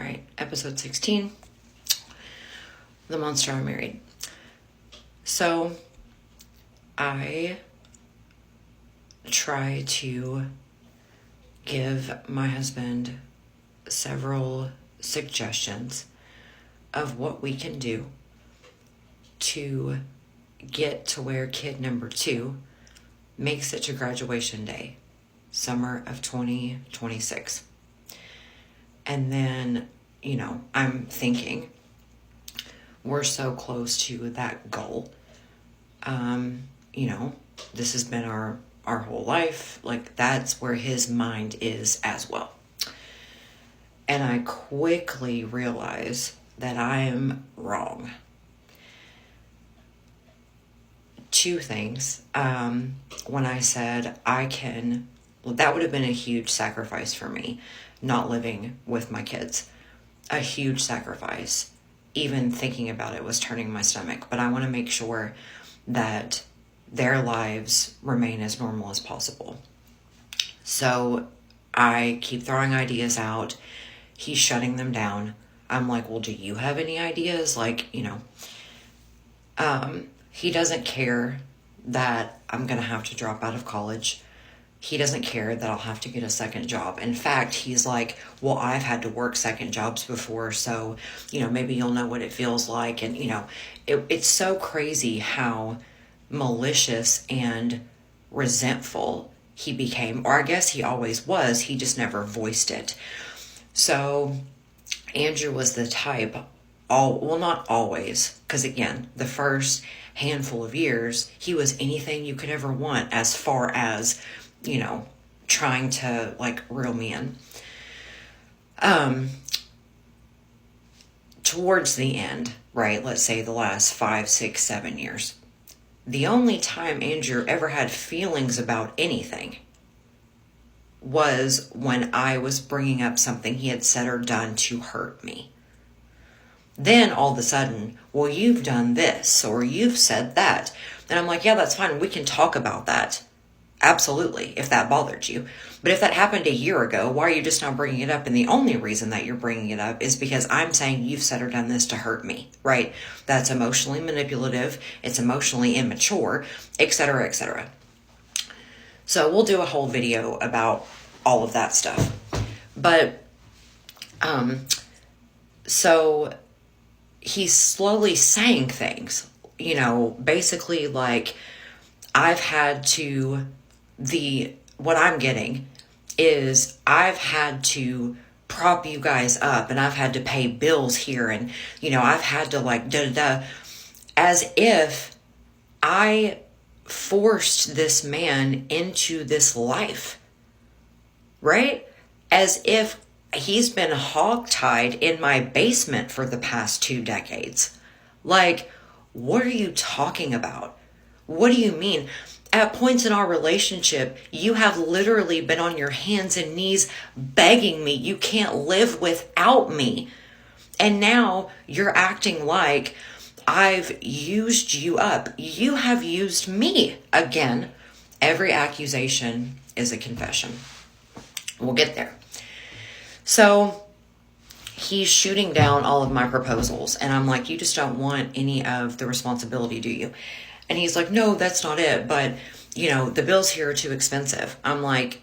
right, episode 16, The Monster I Married. So, I try to give my husband several suggestions of what we can do to get to where kid number 2 makes it to graduation day, summer of 2026. And then, I'm thinking we're so close to that goal. This has been our whole life. Like, that's where his mind is as well. And I quickly realize that I am wrong. 2 things. When I said that would have been a huge sacrifice for me, not living with my kids. A huge sacrifice. Even thinking about it was turning my stomach. But I want to make sure that their lives remain as normal as possible. So I keep throwing ideas out. He's shutting them down. I'm like, well, do you have any ideas? He doesn't care that I'm going to have to drop out of college. He doesn't care that I'll have to get a second job. In fact, he's like, well, I've had to work second jobs before, so, maybe you'll know what it feels like. And, it's so crazy how malicious and resentful he became. Or I guess he always was. He just never voiced it. So Andrew was the type, not always, because again, the first handful of years, he was anything you could ever want as far as, trying to reel me in. Towards the end, right, let's say the last 5, 6, 7 years, the only time Andrew ever had feelings about anything was when I was bringing up something he had said or done to hurt me. Then all of a sudden, well, you've done this or you've said that. And I'm like, yeah, that's fine. We can talk about that. Absolutely, if that bothered you. But if that happened a year ago, why are you just not bringing it up? And the only reason that you're bringing it up is because I'm saying you've said or done this to hurt me, right? That's emotionally manipulative. It's emotionally immature, etc., etc. So we'll do a whole video about all of that stuff. But, so he's slowly saying things, basically like I've had to, what I'm getting is I've had to prop you guys up and I've had to pay bills here and, I've had to as if I forced this man into this life, right? As if he's been hogtied in my basement for the past 2 decades. Like, what are you talking about? What do you mean? At points in our relationship, you have literally been on your hands and knees begging me you can't live without me. And now you're acting like I've used you up. You have used me. Again, every accusation is a confession. We'll get there. So he's shooting down all of my proposals. And I'm like, you just don't want any of the responsibility, do you? And he's like, no, that's not it. But, the bills here are too expensive. I'm like,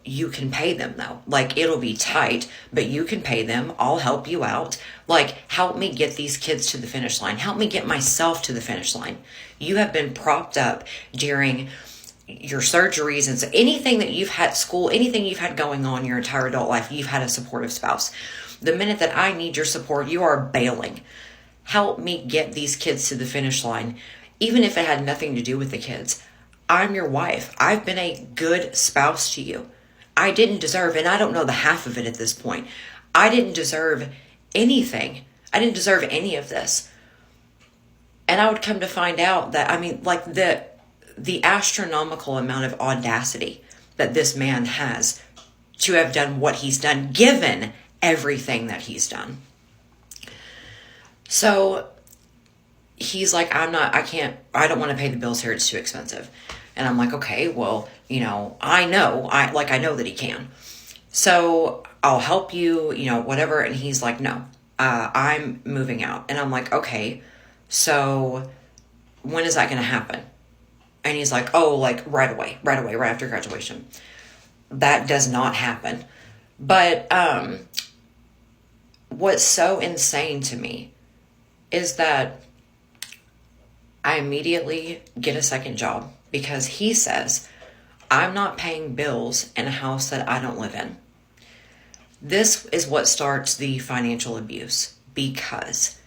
you can pay them though. It'll be tight, but you can pay them. I'll help you out. Help me get these kids to the finish line. Help me get myself to the finish line. You have been propped up during your surgeries and so anything that you've had school, anything you've had going on your entire adult life, you've had a supportive spouse. The minute that I need your support, you are bailing. Help me get these kids to the finish line. Even if it had nothing to do with the kids, I'm your wife. I've been a good spouse to you. I didn't deserve, and I don't know the half of it at this point. I didn't deserve anything. I didn't deserve any of this. And I would come to find out that, the astronomical amount of audacity that this man has to have done what he's done, given everything that he's done. So he's like, I don't want to pay the bills here. It's too expensive. And I'm like, okay, well, I know that he can. So I'll help you, whatever. And he's like, no, I'm moving out. And I'm like, okay, so when is that going to happen? And he's like, oh, like right away, right after graduation. That does not happen. But what's so insane to me is that I immediately get a second job because he says, I'm not paying bills in a house that I don't live in. This is what starts the financial abuse, because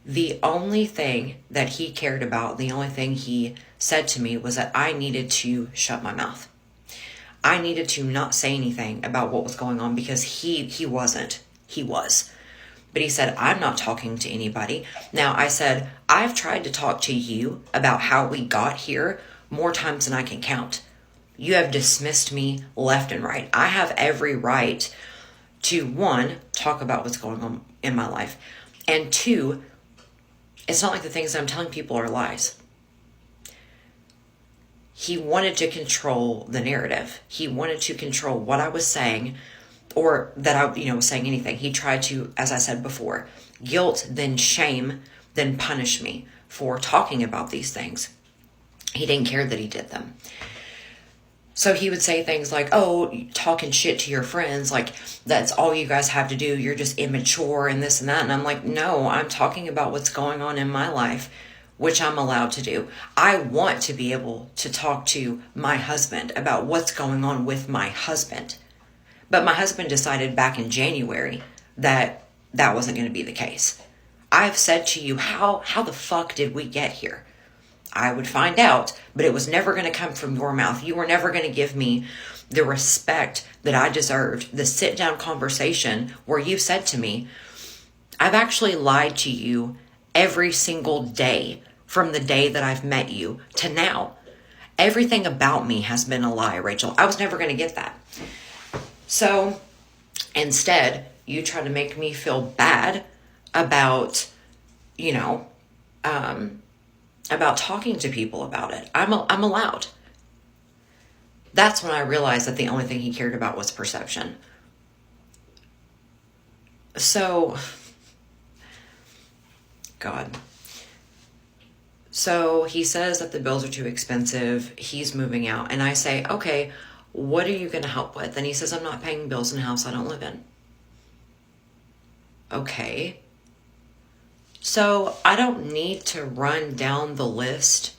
the only thing that he cared about, the only thing he said to me was that I needed to shut my mouth. I needed to not say anything about what was going on because he wasn't. He was. But he said, I'm not talking to anybody. Now, I said, I've tried to talk to you about how we got here more times than I can count. You have dismissed me left and right. I have every right to, one, talk about what's going on in my life. And two, it's not like the things that I'm telling people are lies. He wanted to control the narrative. He wanted to control what I was saying, or that I, was saying anything. He tried to, as I said before, guilt, then shame, then punish me for talking about these things. He didn't care that he did them. So he would say things like, oh, talking shit to your friends, like that's all you guys have to do. You're just immature and this and that. And I'm like, no, I'm talking about what's going on in my life, which I'm allowed to do. I want to be able to talk to my husband about what's going on with my husband. But my husband decided back in January that that wasn't going to be the case. I've said to you, how the fuck did we get here? I would find out, but it was never going to come from your mouth. You were never going to give me the respect that I deserved, the sit-down conversation where you said to me, I've actually lied to you every single day from the day that I've met you to now. Everything about me has been a lie, Rachel. I was never going to get that. So instead, you try to make me feel bad about, about talking to people about it. I'm allowed. That's when I realized that the only thing he cared about was perception. So, God. So he says that the bills are too expensive. He's moving out. And I say, okay, what are you going to help with? And he says, I'm not paying bills in a house I don't live in. Okay. So I don't need to run down the list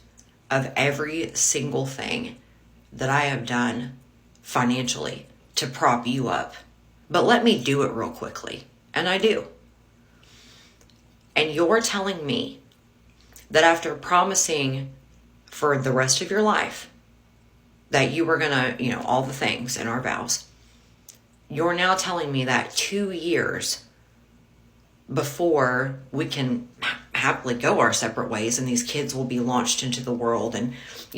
of every single thing that I have done financially to prop you up. But let me do it real quickly. And I do. And you're telling me that after promising for the rest of your life that you were going to, all the things in our vows, you're now telling me that 2 years before we can happily go our separate ways and these kids will be launched into the world and,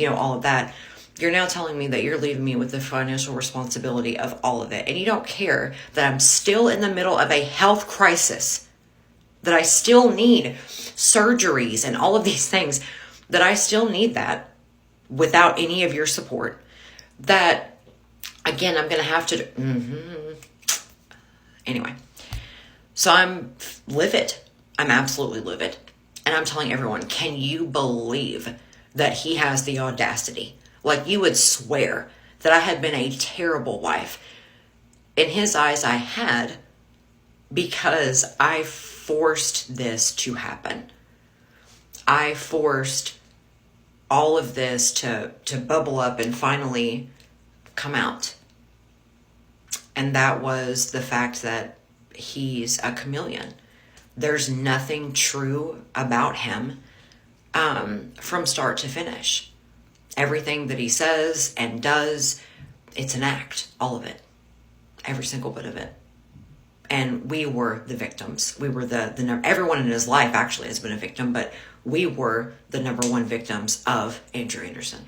all of that, you're now telling me that you're leaving me with the financial responsibility of all of it. And you don't care that I'm still in the middle of a health crisis, that I still need surgeries and all of these things, that I still need that without any of your support. That, again, I'm going to have to... Anyway. So I'm livid. I'm absolutely livid. And I'm telling everyone, can you believe that he has the audacity? Like, you would swear that I had been a terrible wife. In his eyes, I had, because I forced this to happen. I forced all of this to bubble up and finally come out. And that was the fact that he's a chameleon. There's nothing true about him from start to finish. Everything that he says and does, it's an act, all of it. Every single bit of it. And we were the victims. We were the everyone in his life actually has been a victim, but we were the number one victims of Andrew Anderson.